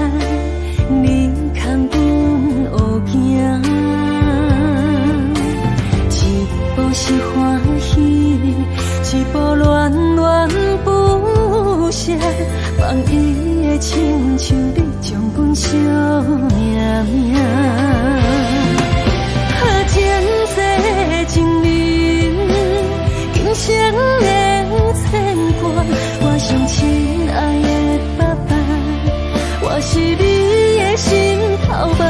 汉，你牵阮学行，一步是欢喜，一步恋恋不舍，放伊的亲像你将阮惜命命。前世情人，今生的牵挂，我上亲爱的爸爸，我是你的心头肉。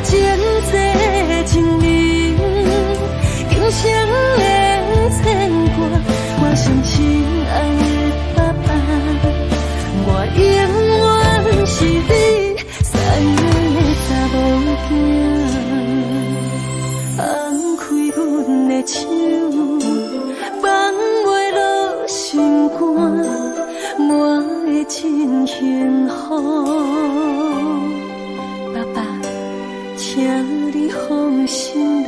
前世情人，今生的牵挂，我上亲爱的爸爸，我永远是你最爱的查某囝。放开阮的手，放袂落心肝，我会真幸福。爸爸，请你放心啦。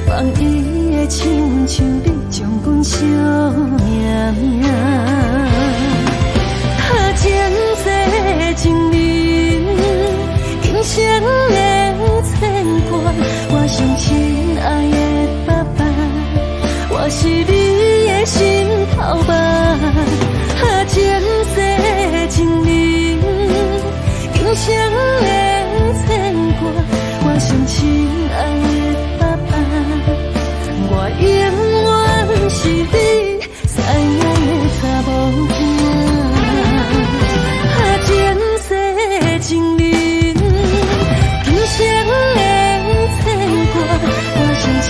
放伊的亲像你将阮惜命命。前世情人，今生的牵挂，我上亲爱的爸爸，我是你的心头肉。前世情人，今生的牵挂，我上亲爱的爸爸，我永远是你最爱的查某囝。前世情人，今生的牵挂，我上亲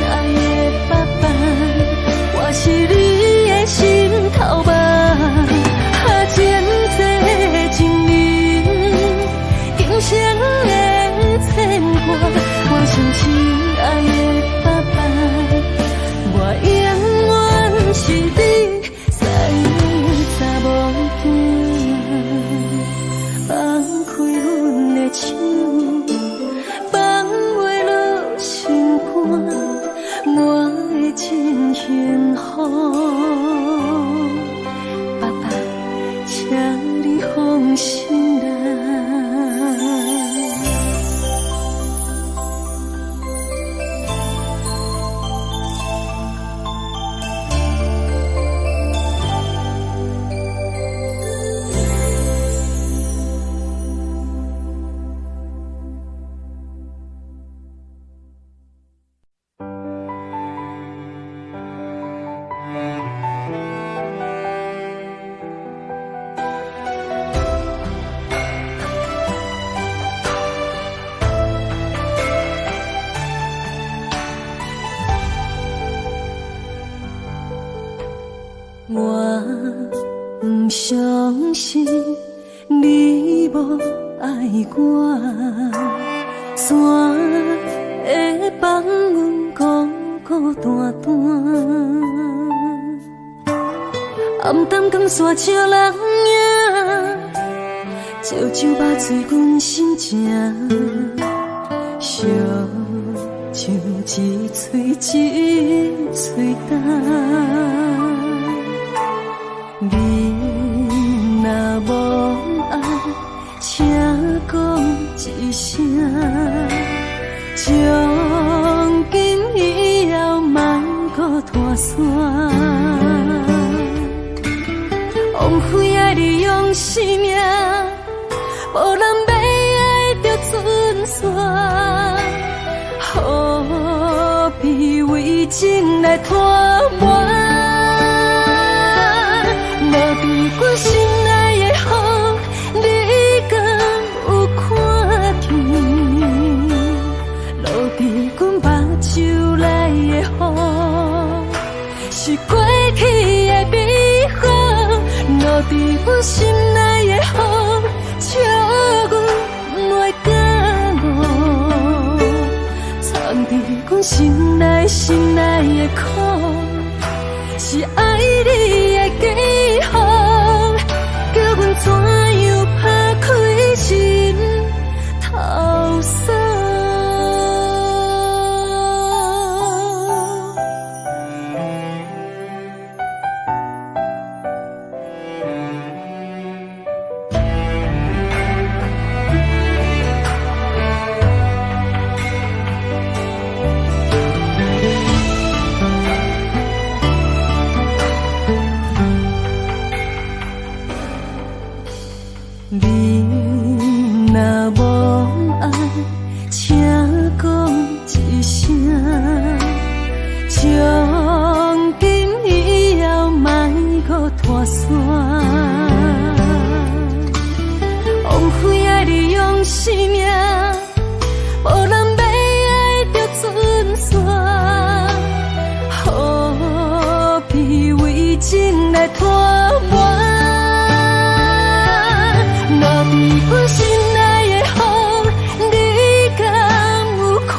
爱的爸爸，我是你的心头肉。前世情人，今生的牵挂，我上亲爱的爸爸，我永远是你最爱的查某囝。放开阮的手，放袂落心肝，我会真幸福。爸爸，请你放心啦。我不相信你无爱我，山会放阮孤孤单单，暗淡江山笑人影，烧酒肉醉阮心情，烧酒一嘴一嘴干。你若无爱，请讲一声，从今以后莫搁拖线，枉费爱你用生命，无人要爱着存线，何必为情来拖磨？阮心内的风，你敢有看见？落伫阮目睭内的雨，是过去的美好。落伫阮心内的风，笑阮袂感冒。藏伫阮心内的苦，是爱你的记号，叫阮怎样拍开心头锁。从今以后，莫搁拖线，枉费爱你用生命，无人要爱着准线，何必为情来拖磨？落伫阮心内的风，你敢有看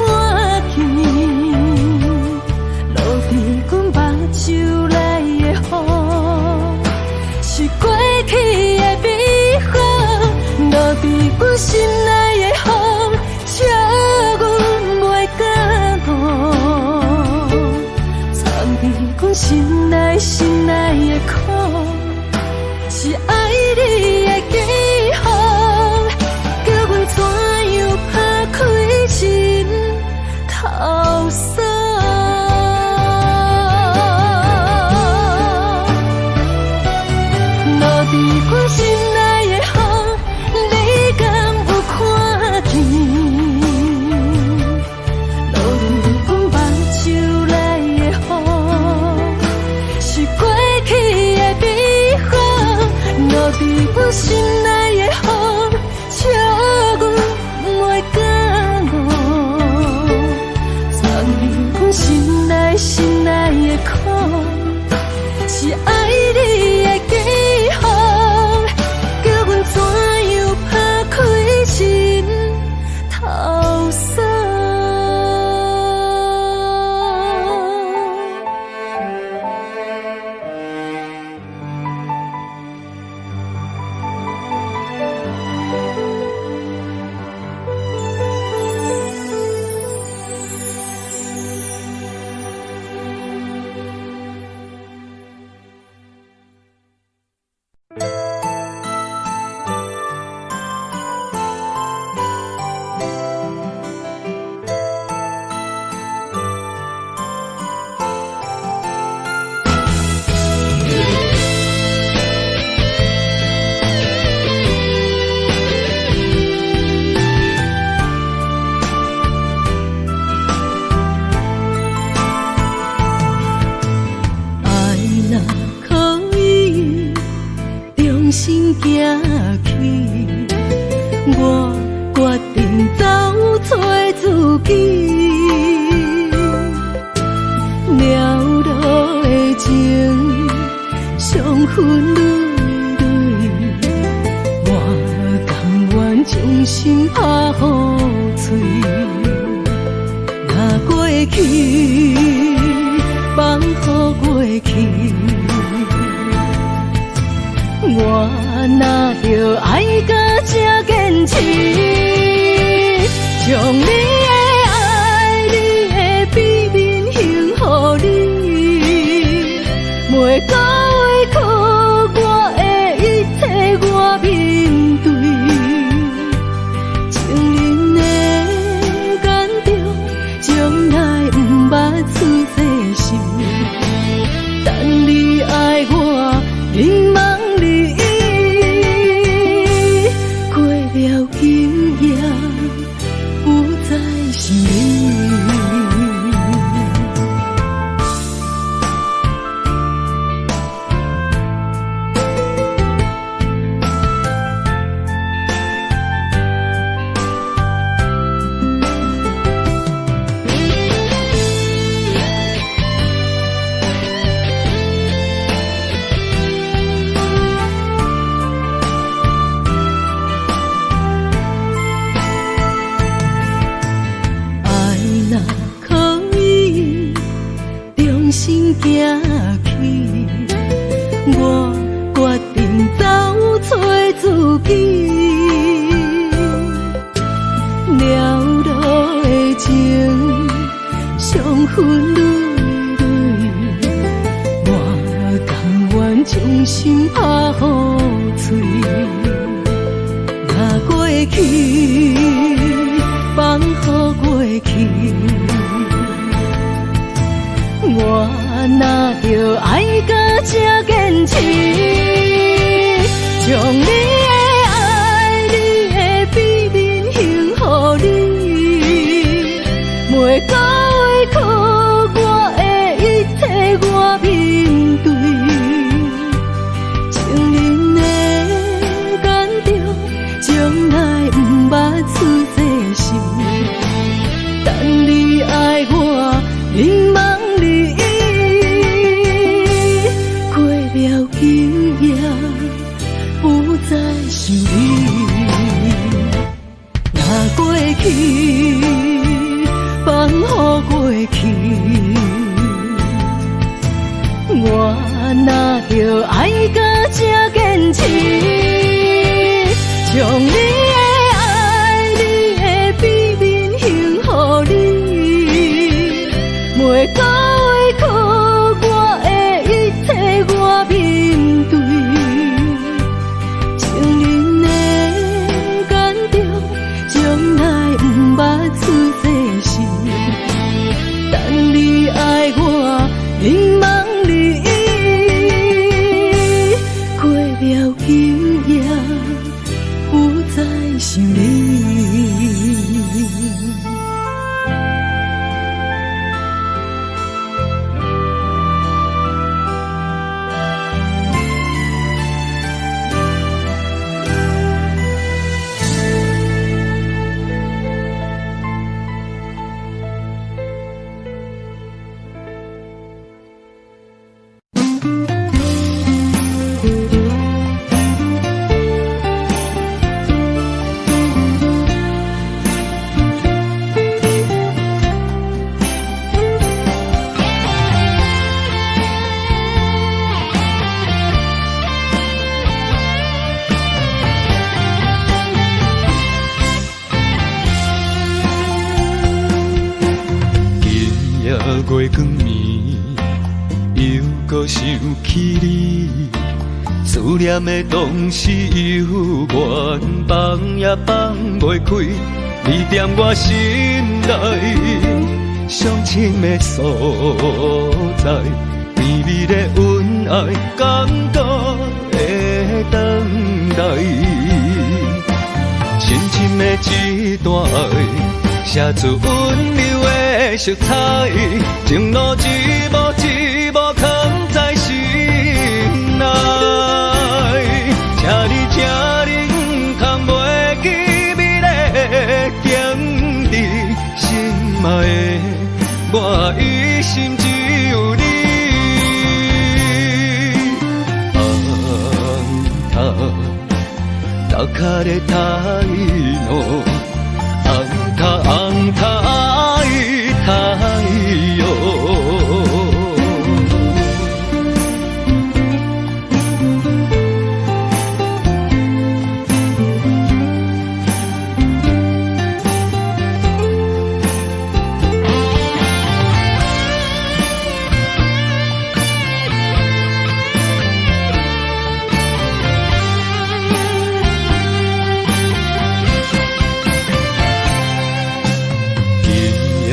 见？落伫阮目睭内的雨，是过去的美好。落伫阮心内的风，笑阮袂感冒。藏伫阮心内的苦，是爱你的记号，叫阮怎样拍开心头锁？落伫阮心内的风，你敢有看见？落伫阮目睭内的雨，是过去的美好。落伫阮心内的风，笑阮袂感冒。藏伫阮心内的苦，是爱你的记号，叫阮怎样拍开心头锁？我决定走找自己，了路的情，伤痕累累，我甘愿将心拍予碎。若过去，放乎过去，我哪着爱到这坚持，将你的爱、你的秘密献予你，每个委屈我的一切我面对，情人的感动，从来不捌出这心，等你爱我，凝望你。不再想你，若过去，放乎过去，我哪着爱到这坚持，将你的爱、你的秘密献予你，每个委屈我的一切我面对。凝望你，过了今夜，不再想你。月光暝，又搁想起你，思念的同时犹原放也放袂开，你踮我心内上深的所在，甜蜜的恩爱，感动的等待，深深的一段爱。写出温柔的色彩，情路一步一步藏在心内。请你，空袂记美丽的景致，心爱的我一心只有你。红塔打卡的太阳。红太阳，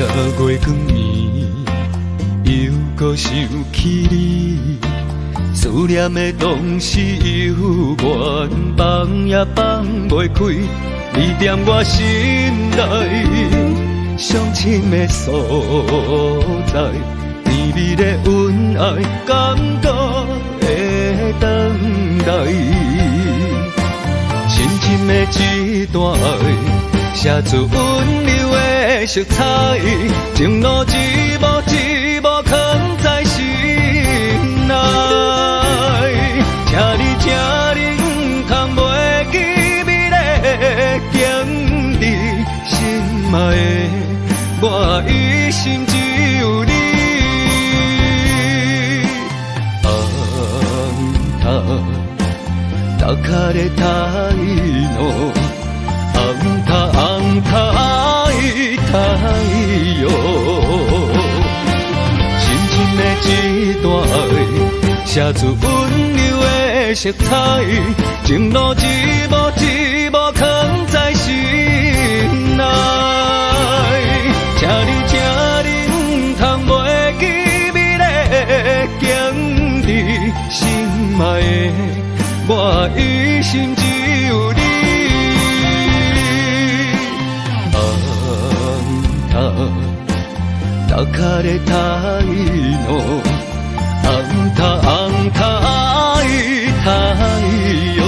月光暝，又搁想起你，思念的同时犹原放也放袂开，你踮我心内上深的所在，甜蜜的恩爱，感动的等待，深深的一段爱，写出温柔的色彩，情路一步一步藏在心内。请你，空袂记美丽的景致，心爱的我一心只有你。红打卡的太浓，红塔爱太阳，深深的一段爱，写出温柔的色彩，情路一幕一幕藏在心内，请你通袂记美丽的景致，心爱的我一生只有你。红塔打卡的太浓，红塔爱太阳。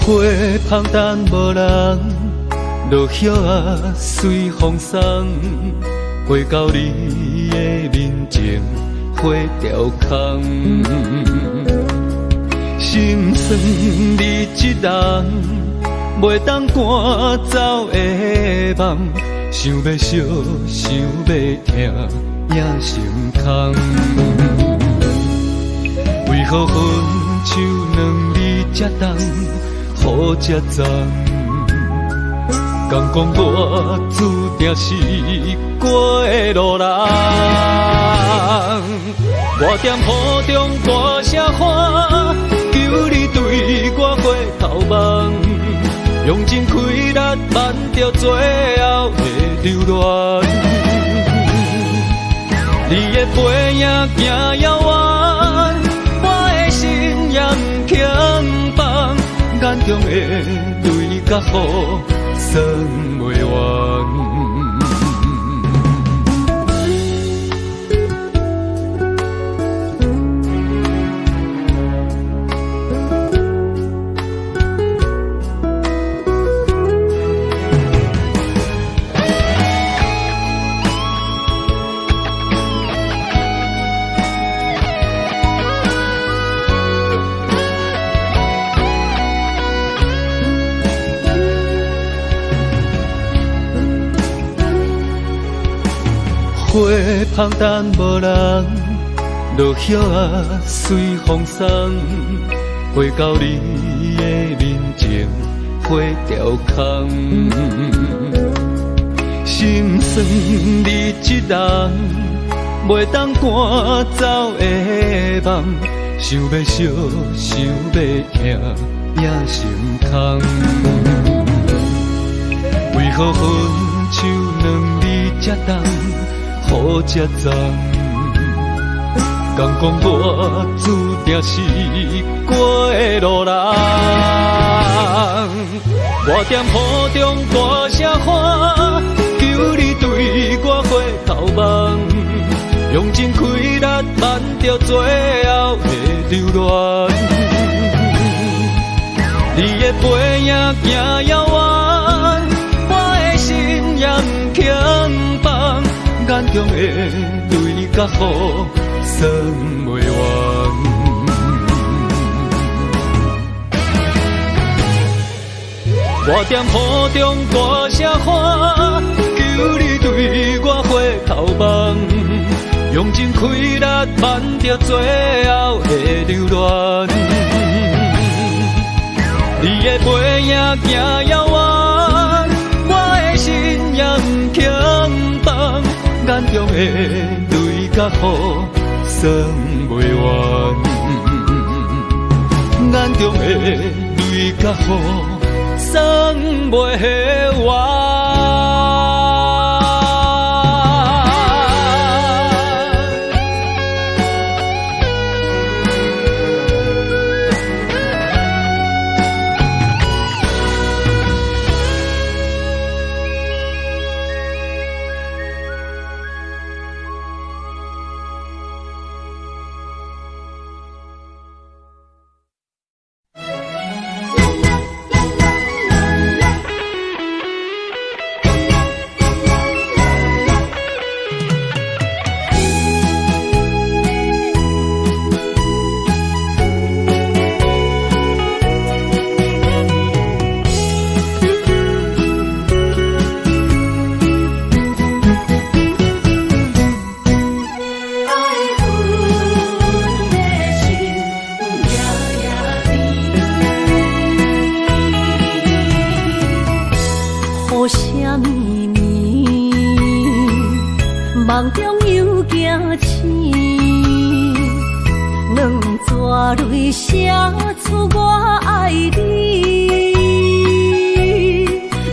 花香淡无人，落叶啊随风送，过到你的面前，花凋空。心酸你一人，袂当赶走的梦，想要惜，想要听，也心空。为何分手两日才重？好才脏，敢讲我注定是过的路人。我踮雨中大声喊，求你对我回头望，用尽气力挽着最后的留恋。你的背影行遥远，我的心也不轻放。眼中的泪甲雨算袂完。花香淡无人，落叶啊随风送，花到你的面前，花凋空。心酸你一人，袂当赶走的梦，想要惜，想要听，也心空。为何分手两日才重？好才脏，敢讲我注定是过的路人。我踮雨中大声喊，求你对我回头望，用尽气力挽着最后的留恋。你的背影行遥远，我的心也不轻放。眼中的泪甲雨算袂完，我踮雨中大声喊，求你对我回头望，用尽气力挽着最后的留恋。你的背影行遥远，我的心也不轻放。眼中的泪甲雨算袂完，眼中的泪甲雨算袂完。梦中又惊醒，两纸泪写出我爱你。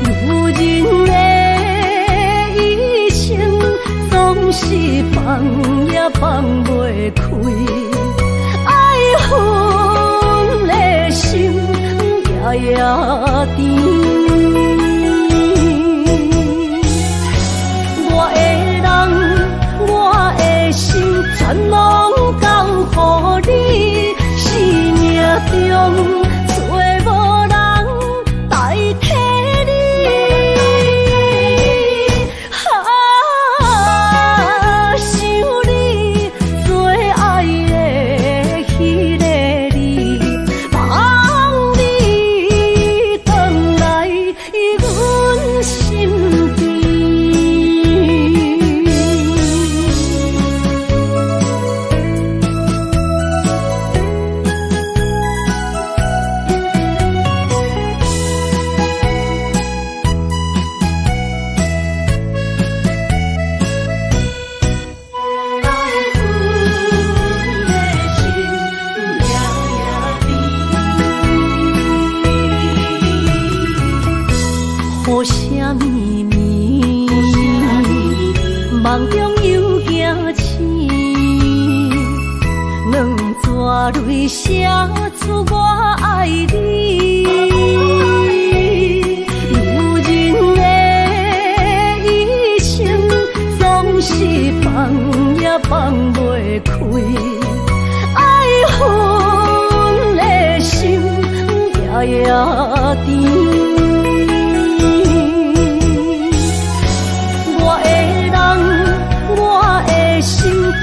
女人的一生总是放也放袂开，爱恨的心夜夜甜。全拢交予你，生命中找无人代替你。想你最爱的迄个你，望你回来阮心边。无啥秘密，梦中又惊醒，两纸泪写出我爱你。女人的一生总是放也放袂开，爱恨的心夜夜甜。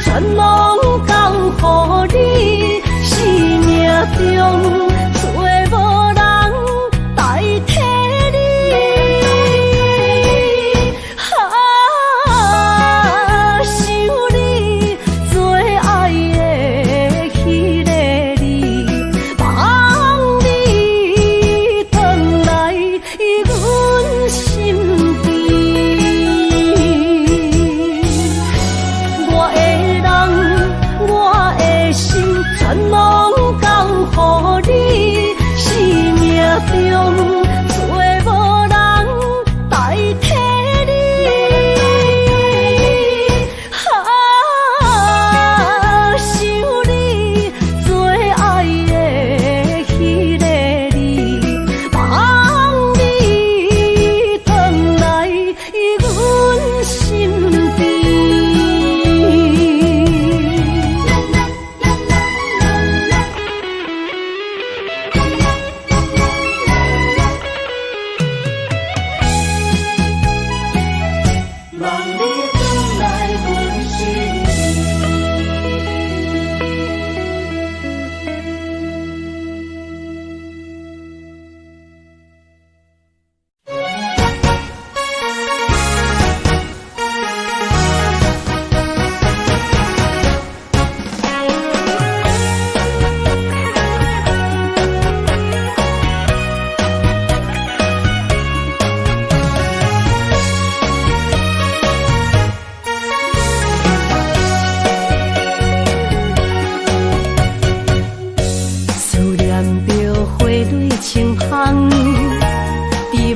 全拢交予你，生命中找无人代替你。想你最爱的迄个你，望你回来阮心边。全拢交予你，生命中找无人代替你。想你最爱的迄个你，望你回来阮心边。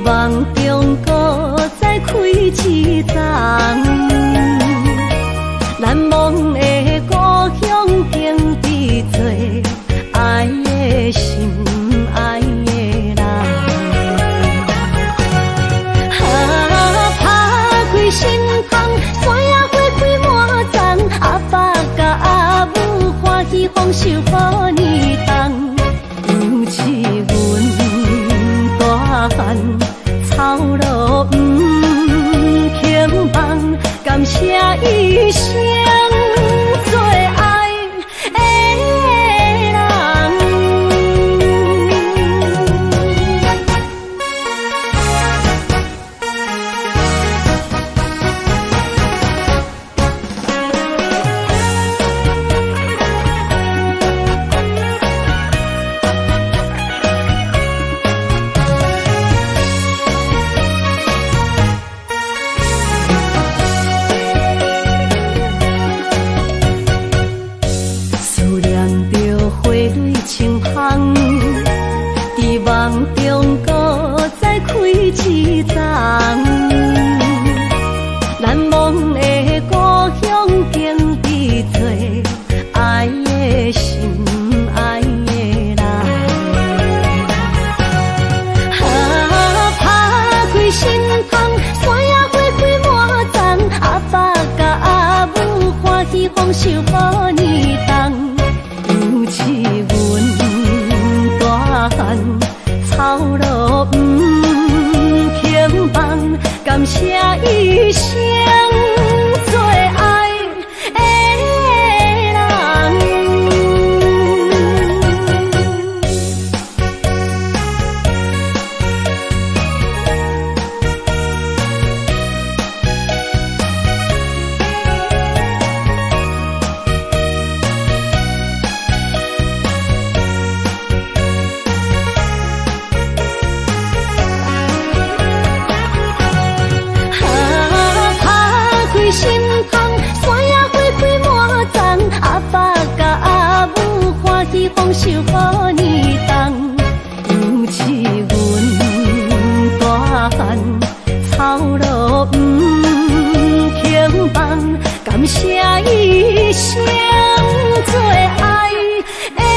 梦中搁再开一丛，难忘的故乡经历做爱的心爱的人。打开心窗，山野花开满丛，阿爸甲阿母欢喜丰收好年冬，尤其阮大汉。草路不轻放，感谢一生最爱的人。丰收予你当，尤其阮大汉操劳不轻放，感谢一生做爱的人。心痛，山野花开满丛，阿爸甲阿母欢喜丰收予你当，尤其阮大汉操劳不轻放，感谢一生做爱的人。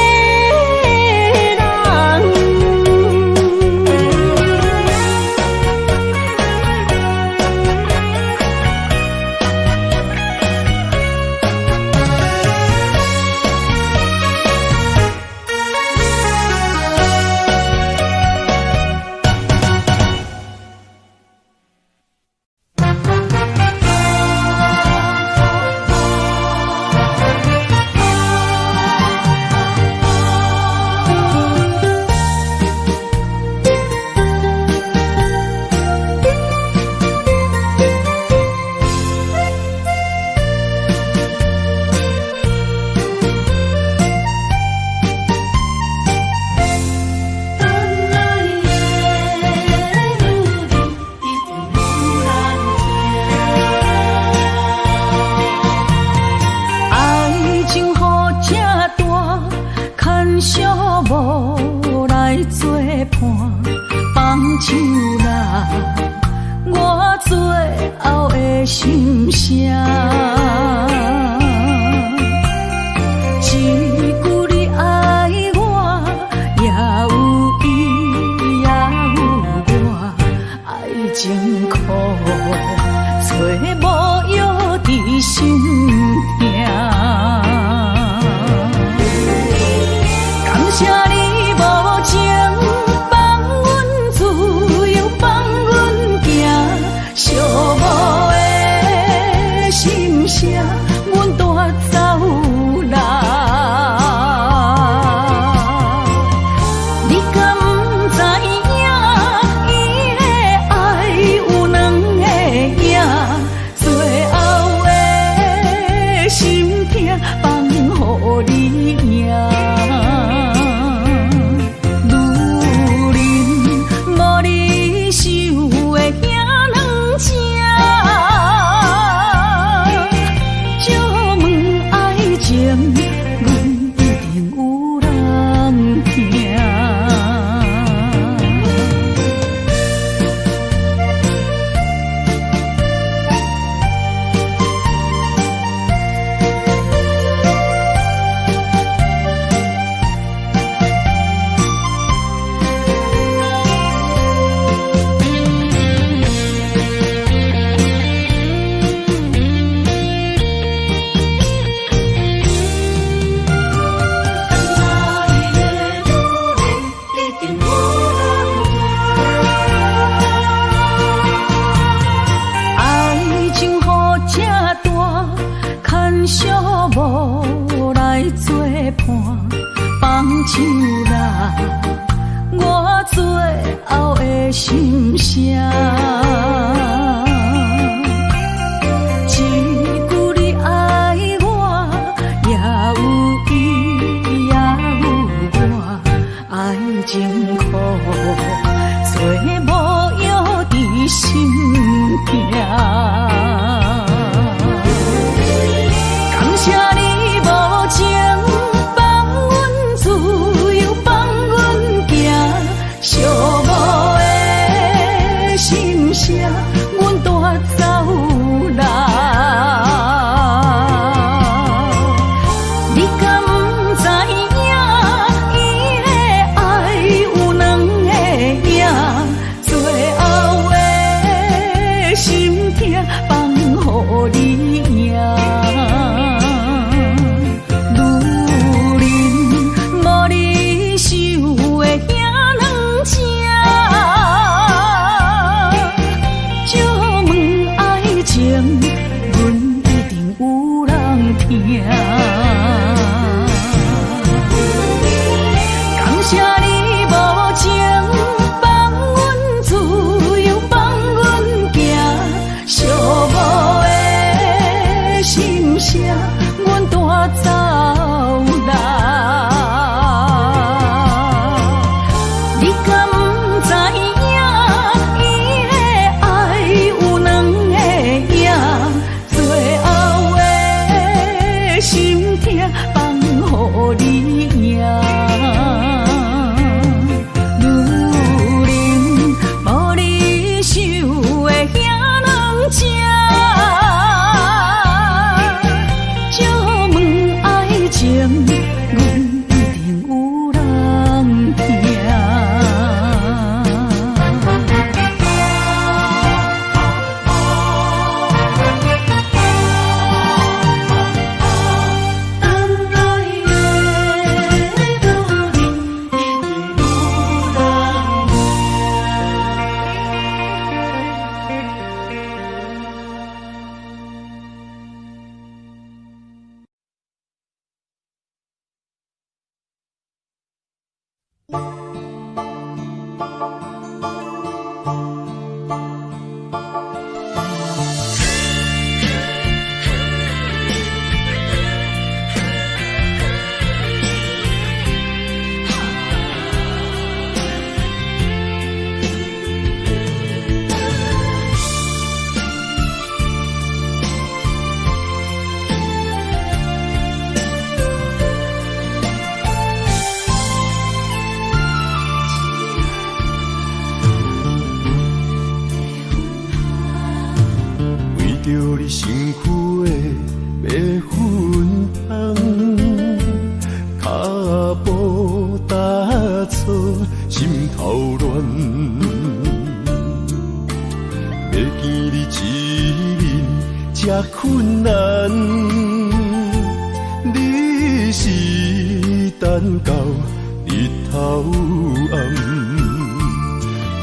无来作伴，放手啦，我最后的心声。一句你爱我，也有伊，也有我，爱情苦，找无药伫心痛。感谢你无情放阮自由，放阮行，寂寞的心声，阮带走啦。你敢不知影，伊的爱有两个影，最后的心痛放予你赢。无来作伴，放手啦，我最后的心声。一句你爱我，也有伊，也有我，爱情苦，找无药伫心痛。谢你无情放阮自由，放阮行，寂寞的心声。着你身躯的白粉香，脚步踏错，心头乱。要见你一面这困难，你是等到日头暗，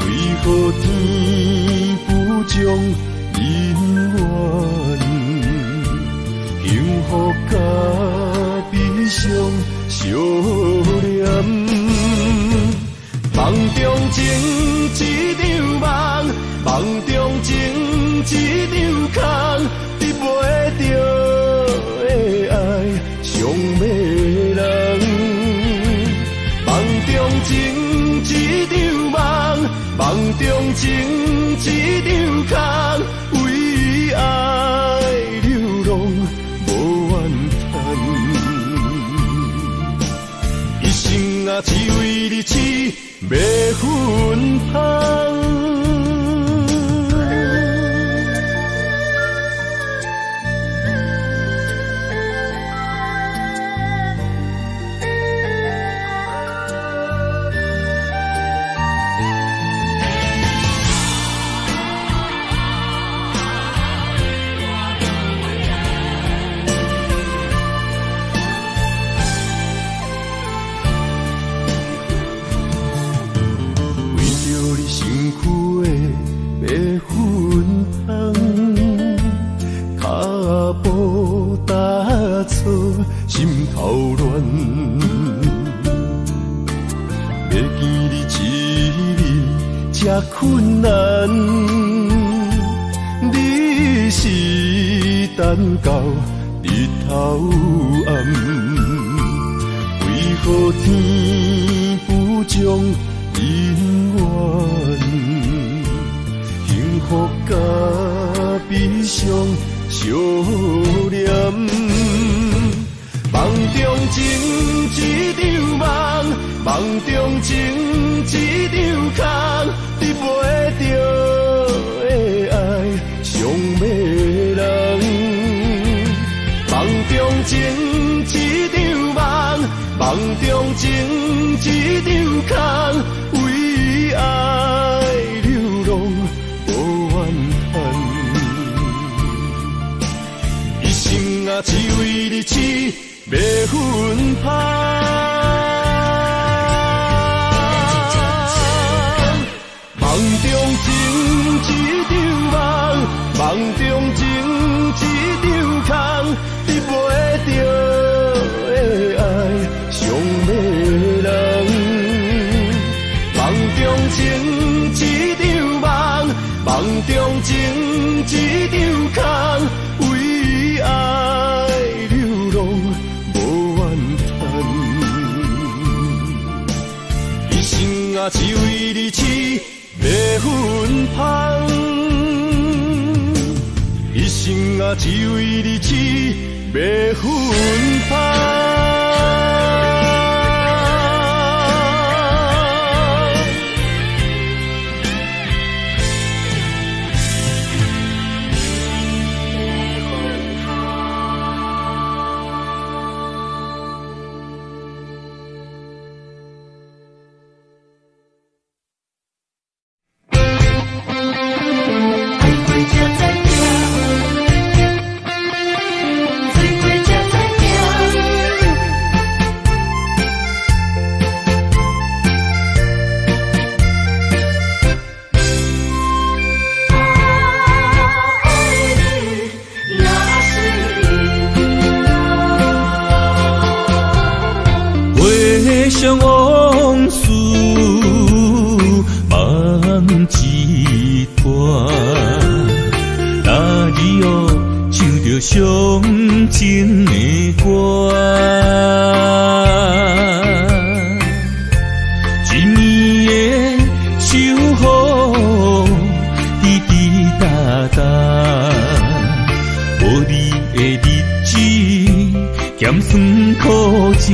为何天不将姻缘幸福甲悲伤相连？梦中情一场梦，梦中情一场空，得袂着的爱上迷人。梦中情一场梦，梦中情一场空，为爱流浪无怨叹，一生啊只为你痴迷粉香。心头乱，要见你一面这困难，你是等到日头暗，为何天不将姻缘幸福甲悲伤相连？梦中情一场梦，梦中情一场空，得袂着的爱上迷人。梦中情一场梦，梦中情一场空，为爱流浪无怨叹，一生啊只为你痴迷粉香。梦中情一场梦，梦中情一场空，得袂着的爱上迷人。梦中情一场梦，梦中情一场空，为爱流浪无怨叹，一生啊只为你痴迷粉香，一生啊只为你痴迷粉香。想往事梦一段，那日哦唱着伤情的歌，一暝的秋雨滴滴答答，无你的日子咸酸苦涩。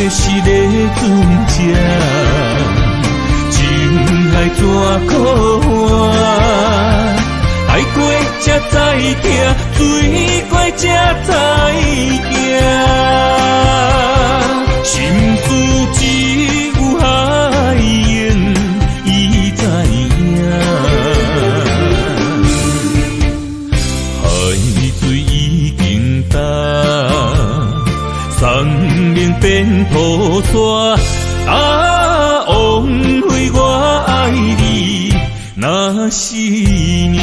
是咧船只，情海怎可疼，水怪才知行。心事只有海燕伊知影，海水已经干，山明变土沙。枉费我爱你那是命。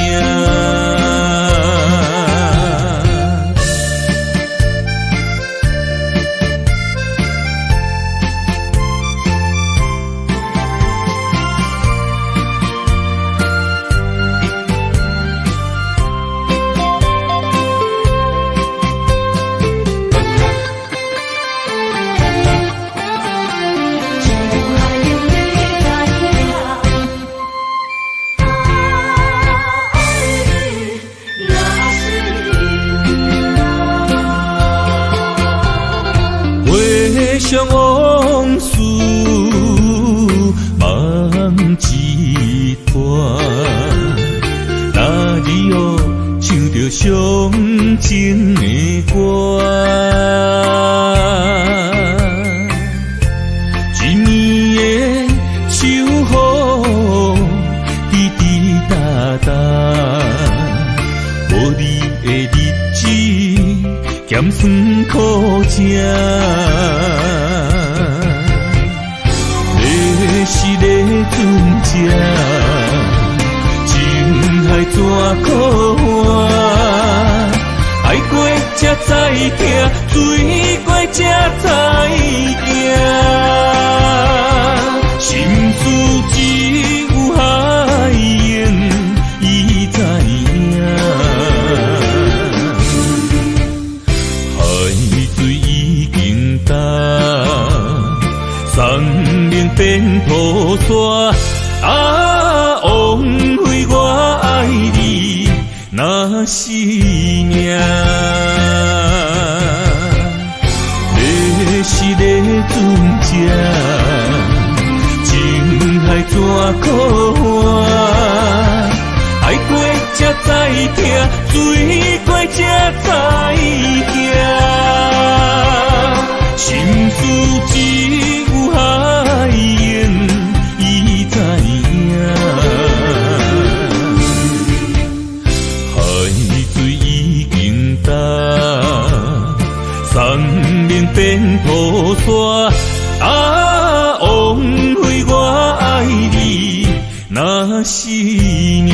像往事梦一段，哪里哦唱着伤情的歌？一年的秋雨滴滴答答，无你的日子咸酸苦吃。是个船只，情海怎可换？爱过才知疼，水过才知行。心事只有海燕伊知影，海水已经干。山明变土沙，枉费我爱你那是命。你是个船只，情海怎可换？爱过才知疼，水过才知行。心事只有海燕伊知影，海水已经干，山明变土沙，枉费我爱你那是命。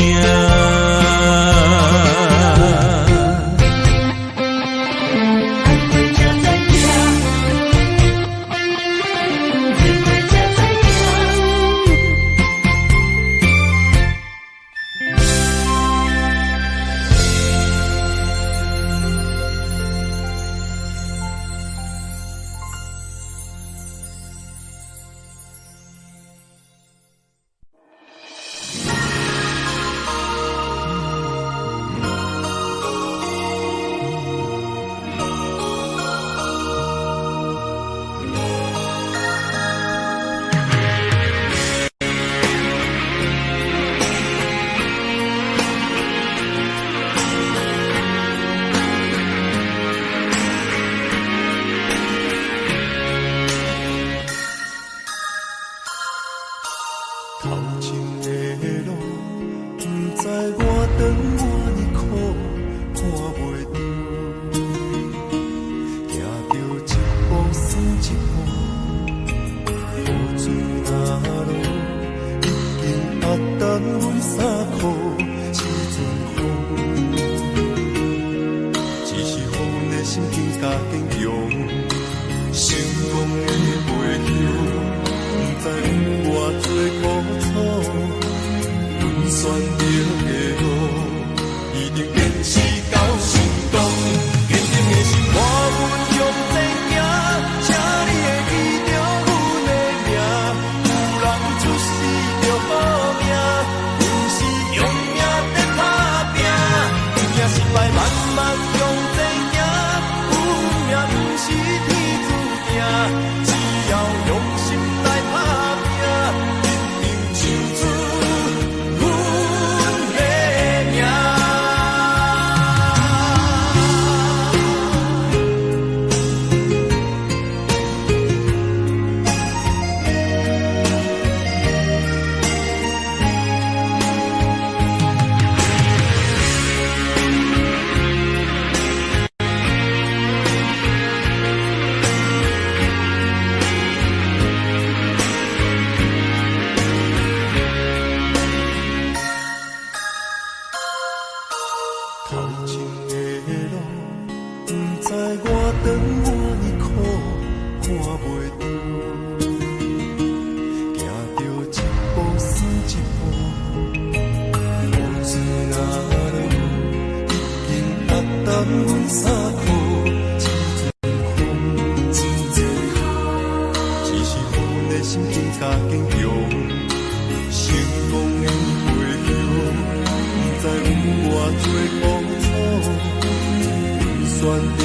着的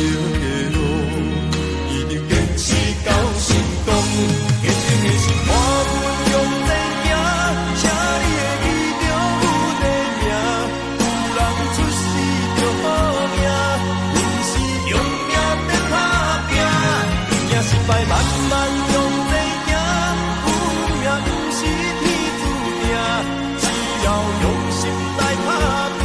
路，一定坚持到成功。坚定的心，看阮用前行，请你会记着阮的名。有人出世就好命，阮是用命在打拼。拼赢失败，慢慢用前行，有命不是天注定，只要用心来打拼。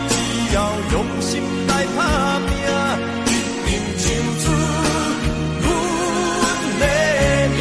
只要用心来打拼，一定唱出阮的名。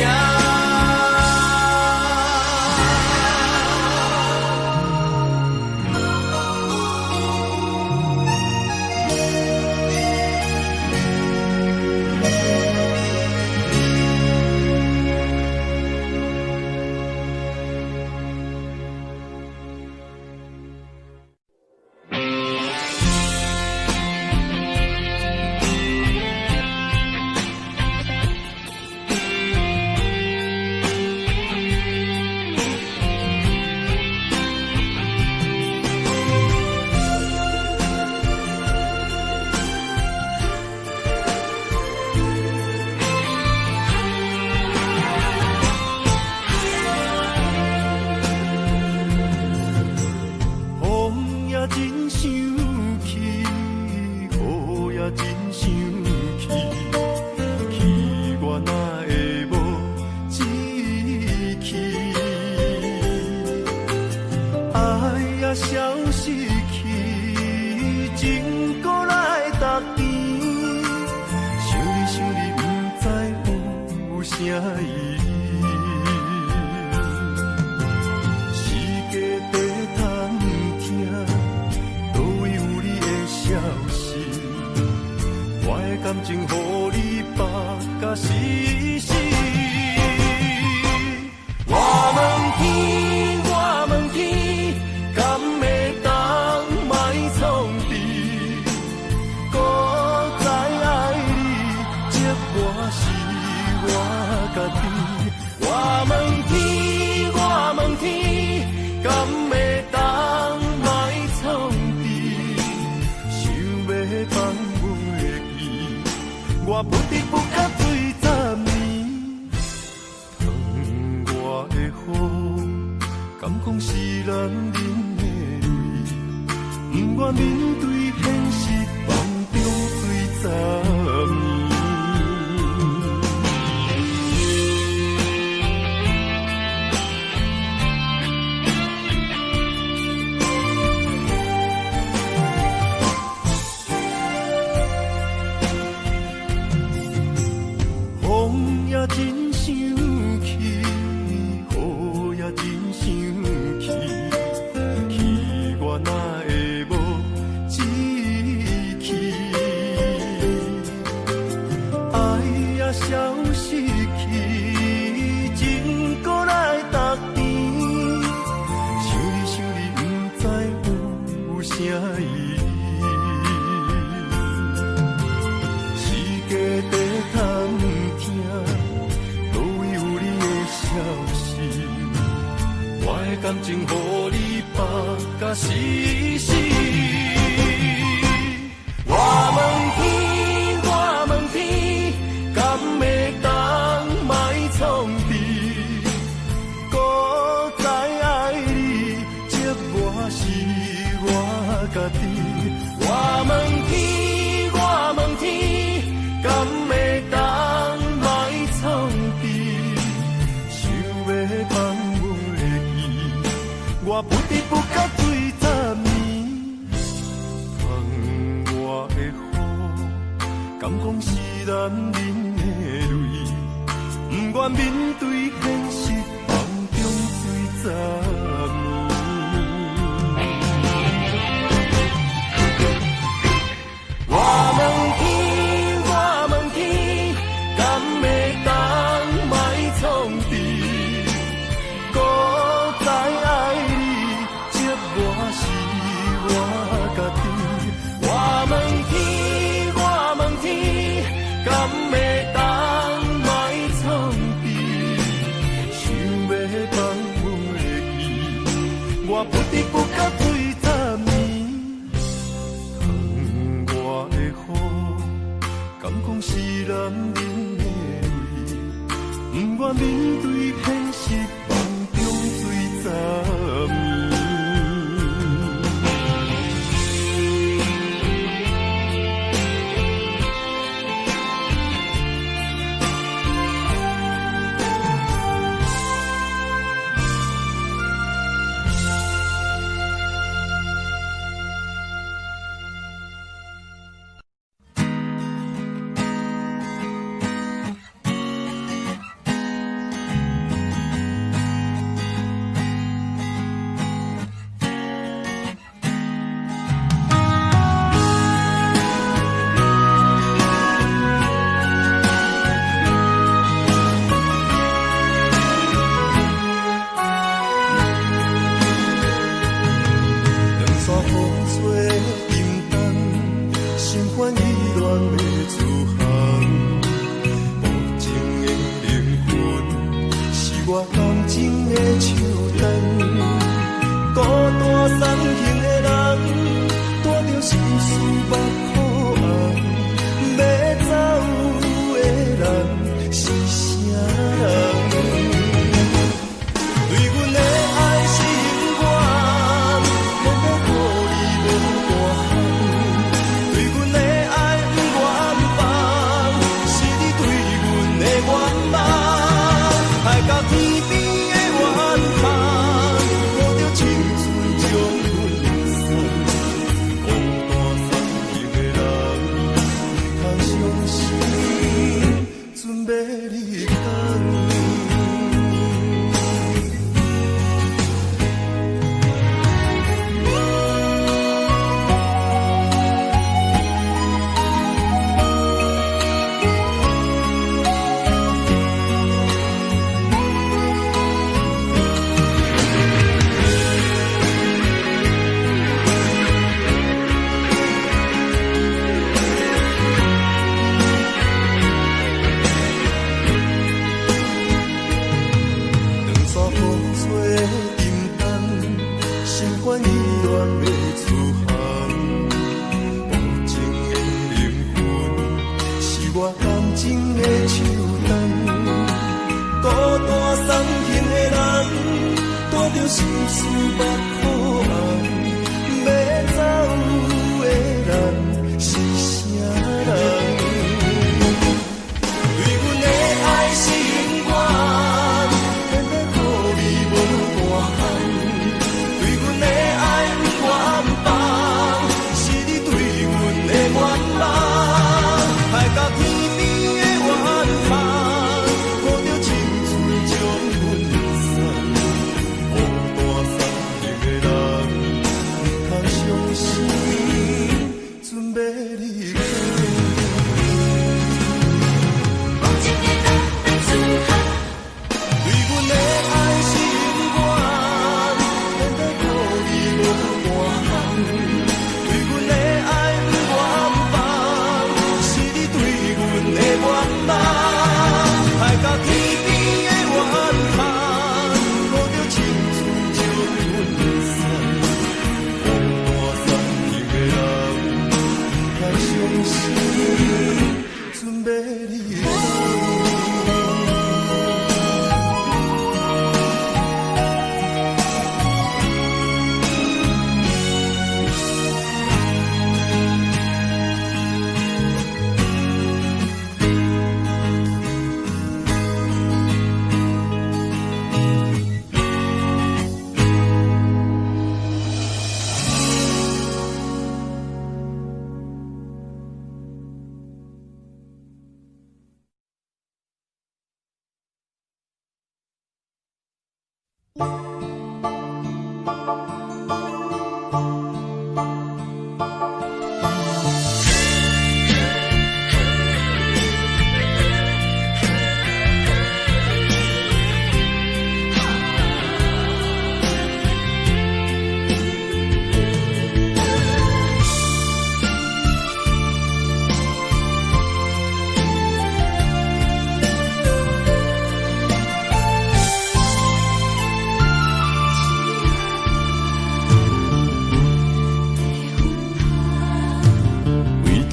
我不得不甲对10年，疼我的雨，敢讲是男人的泪，不愿面对现实，梦中醉10年。真生气，雨也真生气，气我哪会无志气？爱也消失去，情搁来逐天，想你想你，不知有啥意义？世界在通听。消息，我的感情予你绑甲死死。我问天，我问天，敢会当卖创治？搁再爱你，这我是我家己。我问天，我问天，敢会当卖创治？放袂记，我不得不甲对10年，疼我的雨，敢讲是男人的泪，不愿面对现实，梦中醉10年。我问天，我问天。对阮的爱不愿放，是你对阮的愿望，爱到天边的怨叹，无着青春就分散，我散去的人，太伤心，准备你走。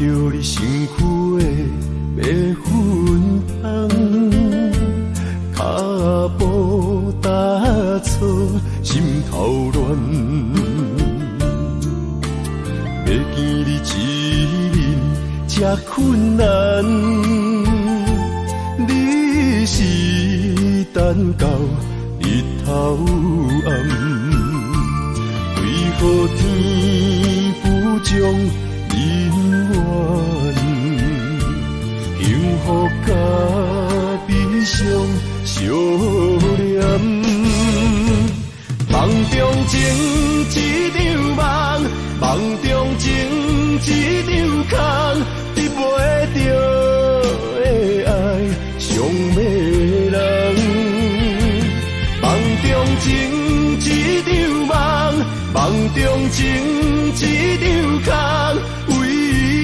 着你身躯的白粉香，脚步踏错，心头乱。要见你一面这困难，你是等到日头暗，为何天不将因缘，幸福甲悲伤相连，梦中情一场梦，梦中情一场空，得袂着的爱上迷人。梦中情一场梦，梦中情一场空。为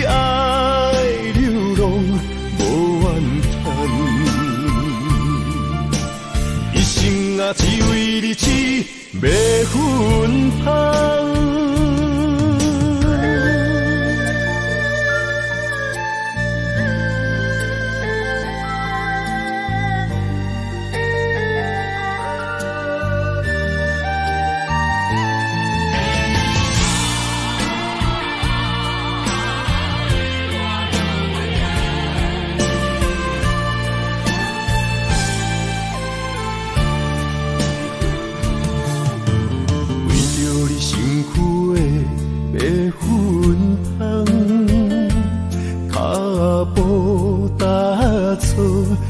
爱流浪无怨叹，一生啊只为你痴迷魂香。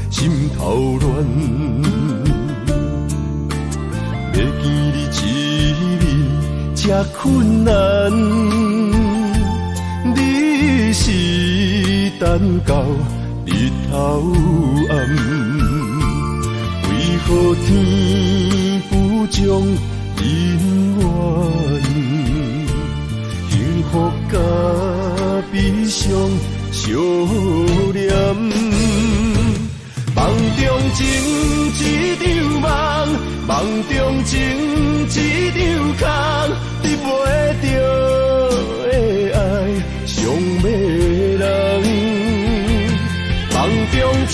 心头乱，要见你一面这困难，你是等到日头暗，为何天不将因缘，幸福甲悲伤相连？梦中情一场梦，梦中情一场空，得袂着的爱上迷人。梦中情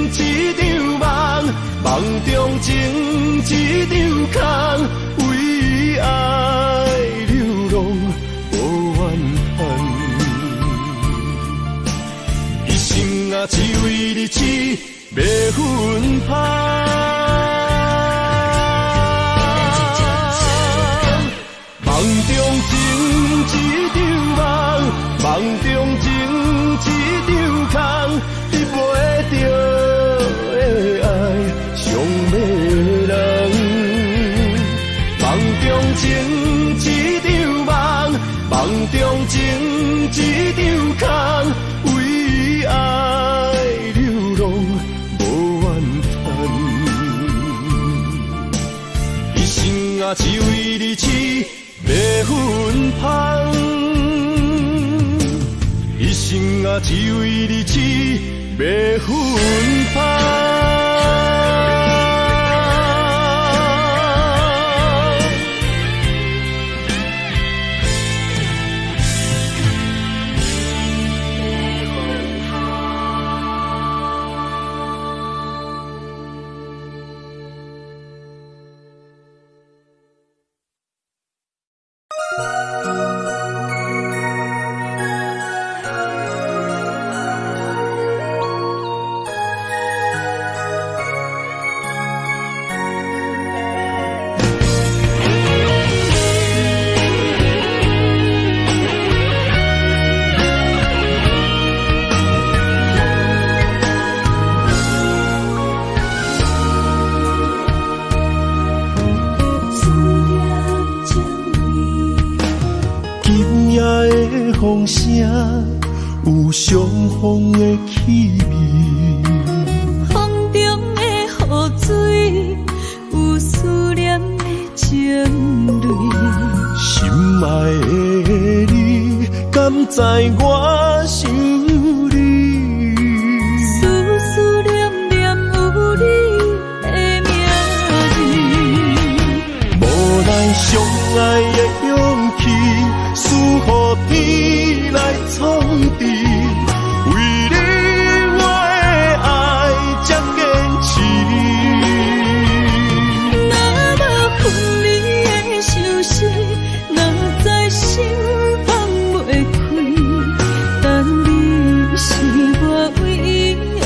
一场梦，梦中情一场空，为爱流浪无怨叹，一生啊只为你痴迷魂香。梦中情一场梦，梦中情一场空，得袂着的爱上迷人。梦中情一场梦，梦中情一场空，为爱流浪无怨叹，一生啊只为你痴迷魂香。只为日子要分芳。风声有相逢的气味，风中的雨水有思念的情泪。心爱的你，敢知我想你？思念念有你的名字，无奈相爱的勇气，输予天来创治。为你我的爱才坚持。若无分离的相思，若在心放袂开，但你是我唯一的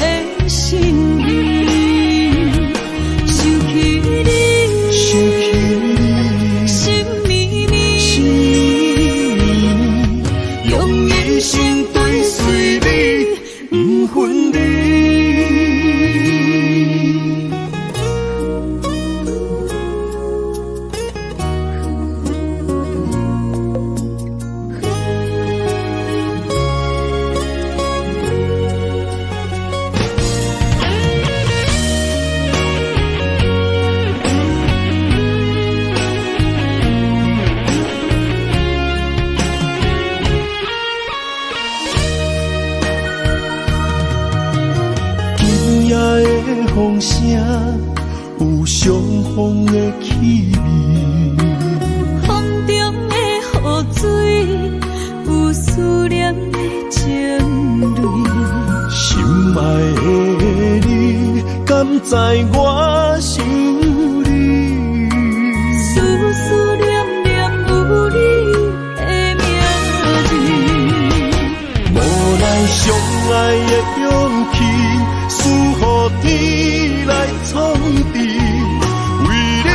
心意。想起你，心绵绵，用一生追随你，不分离。风声有相逢的气味，风中的雨水有思念的情泪。心爱的你，敢知我想你？思念念有你的名字，无奈相爱的勇气，输予天来创治。为你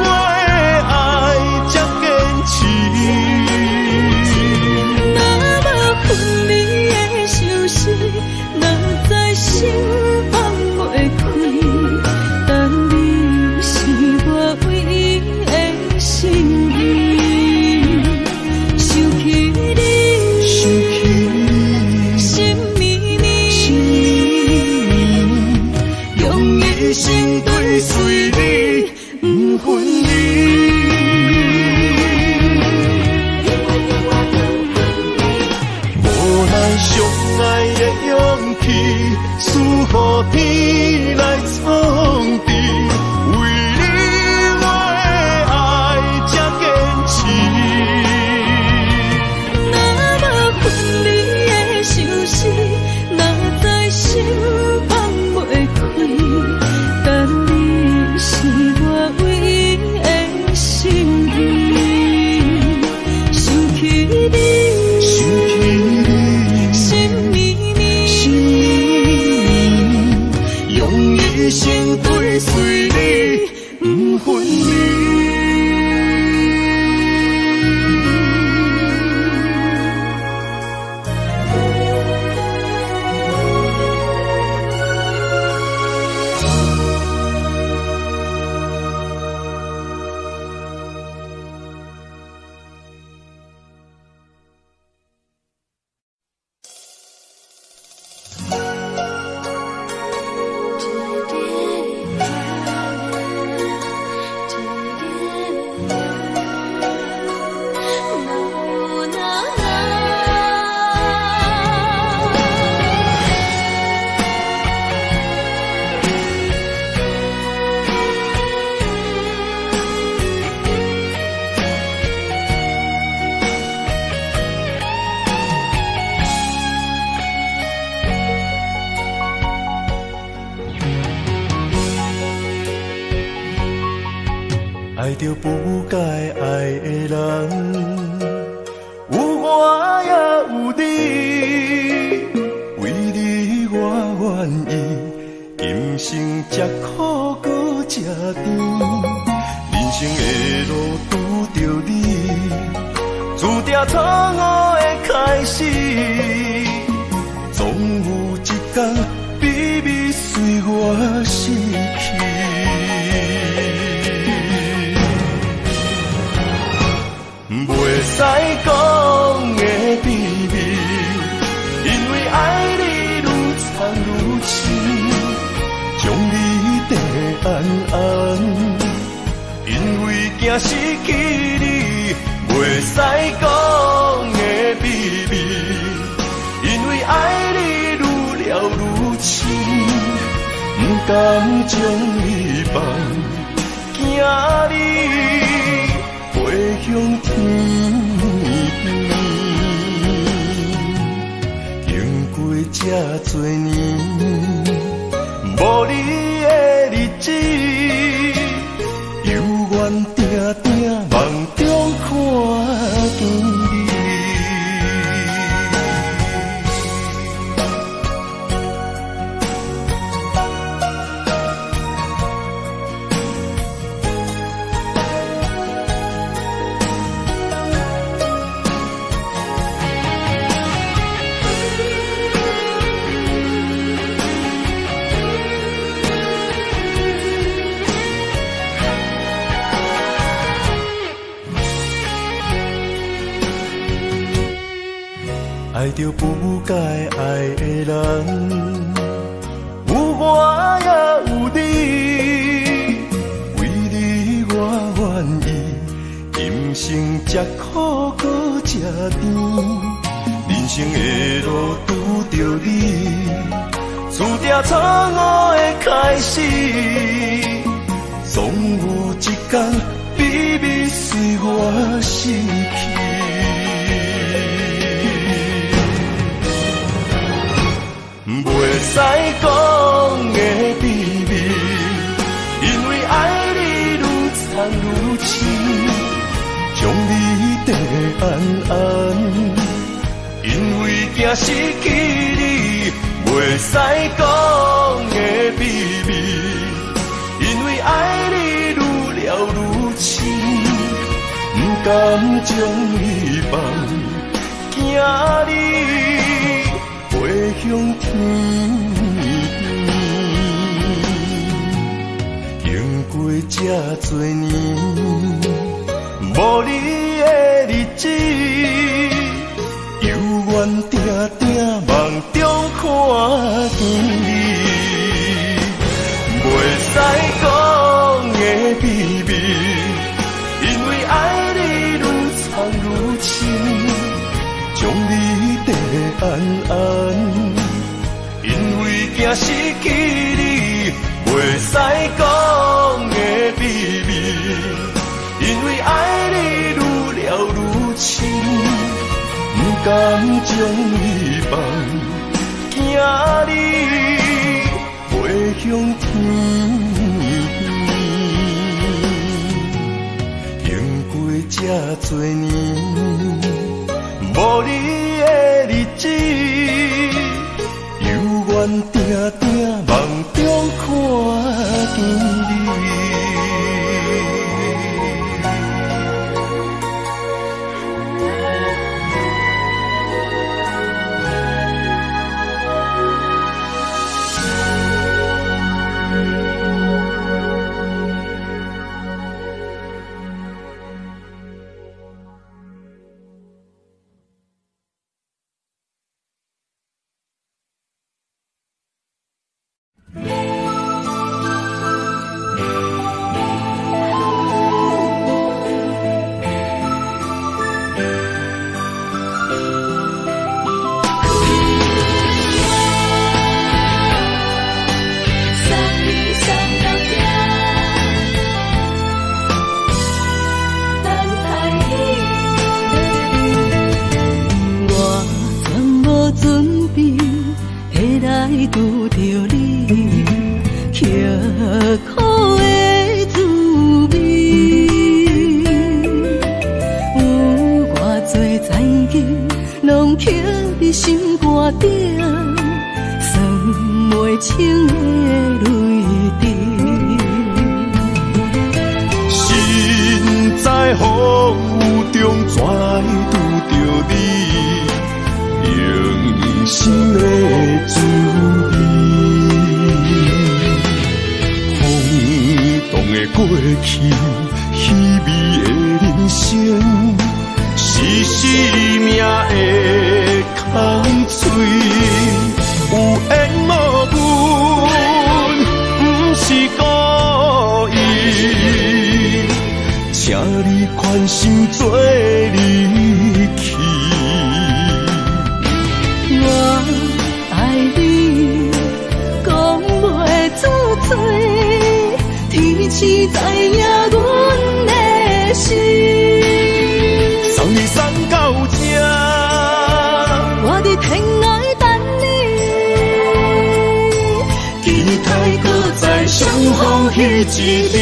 我的爱才坚持。若无分离的相思，若在心放袂开，但你是我唯一的心意。想起你，心绵绵，用一生追随你，不分离。无奈相爱的勇气，输予天来创治。为你我的爱才坚持。若无分离的相思，若在心放袂开，但你是我唯一的心意。想起你，心绵绵，用一生追随爱着不该爱的人，有我也有你，为你我愿意，今生吃苦搁吃甜，人生的路拄着你，注定错误的开始，总有一天秘密随我逝去。袂使讲的秘密，因为爱你愈藏愈深，将你地安安，因为惊失去你。袂使讲的秘密，因为爱你愈了愈深，不甘将你放，惊你飞向天边，经过这多年，无你的日子，犹原定定梦中看见你。爱着不该爱的人，有我也有你，为你我愿意，今生吃苦搁吃甜，人生的路拄着你，注定错误的开始，总有一天秘密随我逝去。袂使讲的秘密，因为爱你愈藏愈深，将你地安安，因为惊失去你。袂使讲的秘密，因为爱你愈了愈深，不甘将你放，惊你飞向天边，经过这多年，无你的日子，犹原定定梦中看见你。袂使讲的秘密，因为爱你愈藏愈深，将你地安安，因为惊失去你。袂使讲的秘密，因为爱你愈了愈深，不甘将你放，惊你飞向天边，经过这多年，无你的日子，犹原定定梦中看见你。拄着你，刻苦的滋味。多残景，拢刻伫心肝顶，算袂清的泪滴。身在风雨中，怎会拄着你用心的滋味？风动的过去，稀微的人生。是生命的空嘴，有缘无分，不是故意，请你宽心做离去。我爱你，讲袂出嘴，天赐知影阮的心。送你送到这，我伫天涯等你，期待搁再相逢彼一日。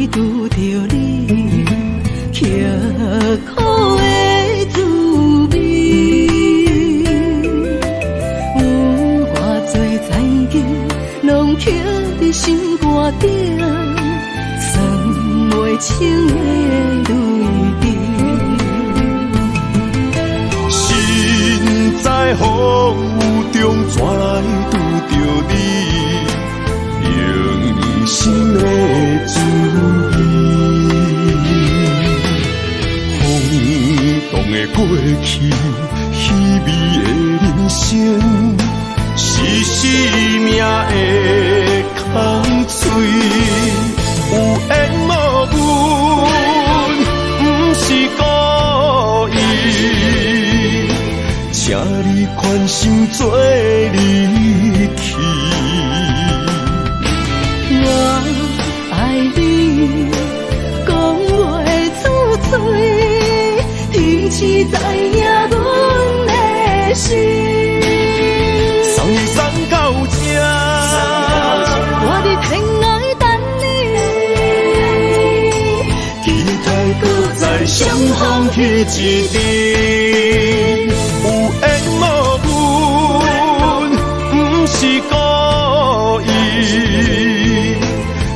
拄着你，刻苦的滋味，有偌多残景，拢刻伫心肝顶，算袂清的泪滴。身在风雨中，怎会拄着你用心的滋味？风动的过去，稀微的人生，是生命的空嘴，有缘无分，不是故意，请你宽心做离去。我爱你，讲袂出嘴，天赐知影阮的心。送你送到这，我伫天涯等你，期待搁再相逢彼一日。有缘无分，不是故意，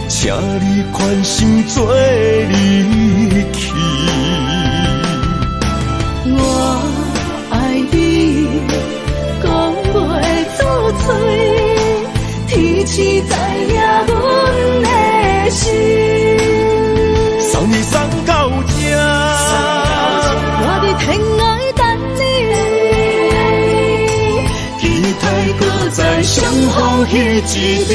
请你宽心做离去。我爱你，讲袂出嘴，天赐知影阮的心。送你送到这，我伫天涯等你，期待搁再相逢彼一日。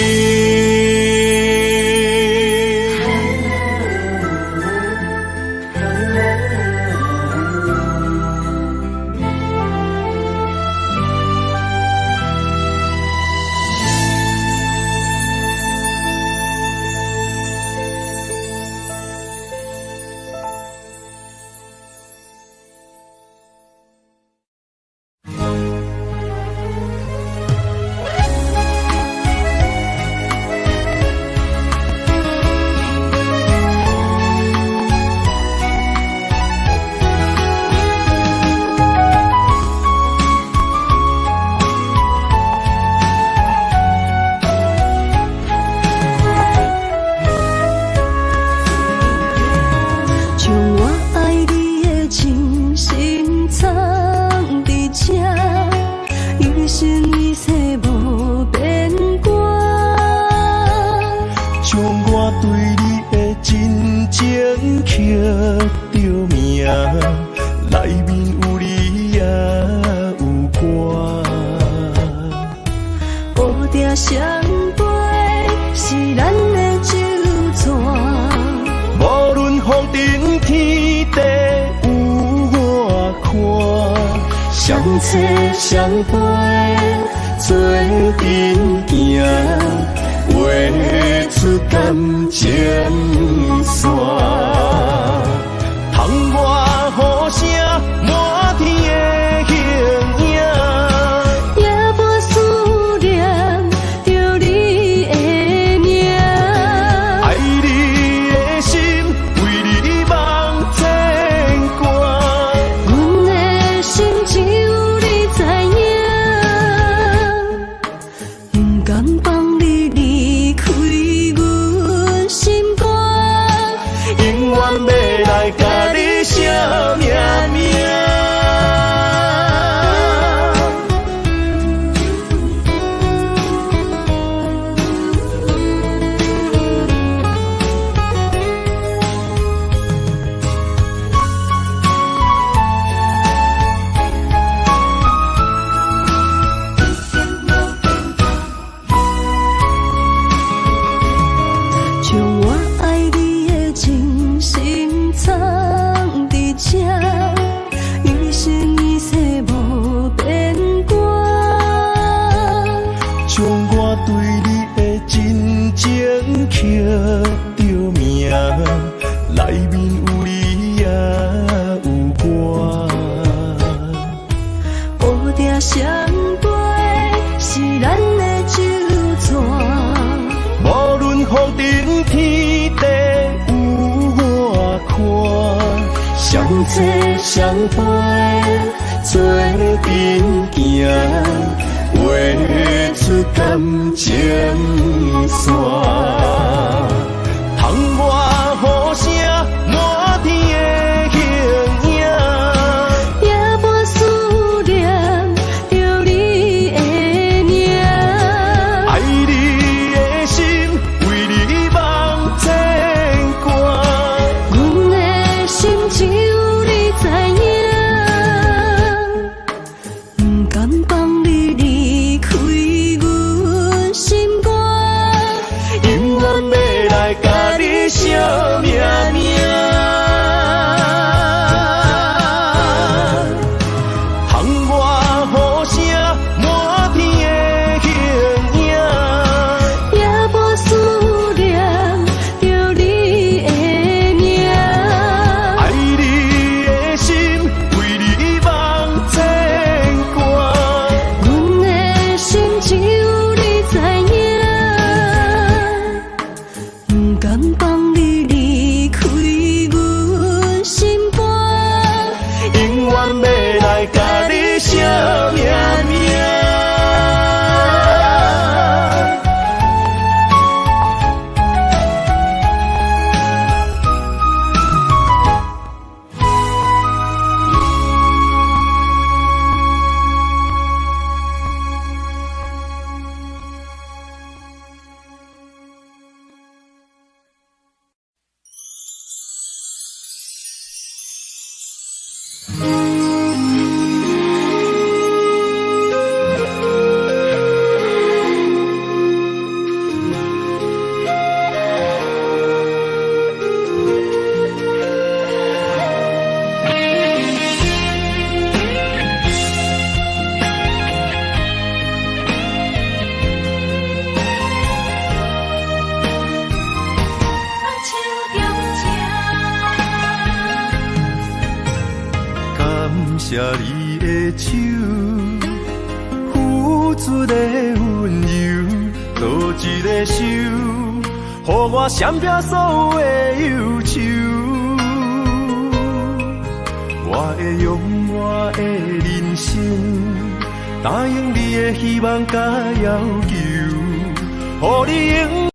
相陪是咱的酒泉，无论风尘天地有相找相陪，做阵行，画出感情线。窗外雨声，满天的形影。也无思念着你的名，爱你的心，为你梦牵挂。阮的心只有你知影，不甘放你离开阮心肝，永远要来甲你写名名。将我爱你的真心藏伫这，一生一世无变卦。将我对你的真情刻着名，内面有你也有我。乌蝶相陪是咱的酒泉，无论风尘天地有我看，相找相陪，做阵行，画出感情线。窗外雨声，满天的形影。也无思念着你的名，爱你的心，为你梦牵挂。阮的心只有你知影，不甘放你离开阮心肝，永远要来甲你写名名。窗外雨声，满天的形影。也无思念着你的名，爱你的心，为你梦牵挂。阮的心只有你知影，不甘放你离开阮心肝，永远要来甲你写名名。感谢你的手，付出的温柔，多一个手，予我闪避所有的忧愁。我会用我的人生，答应你的希望甲要求，予你永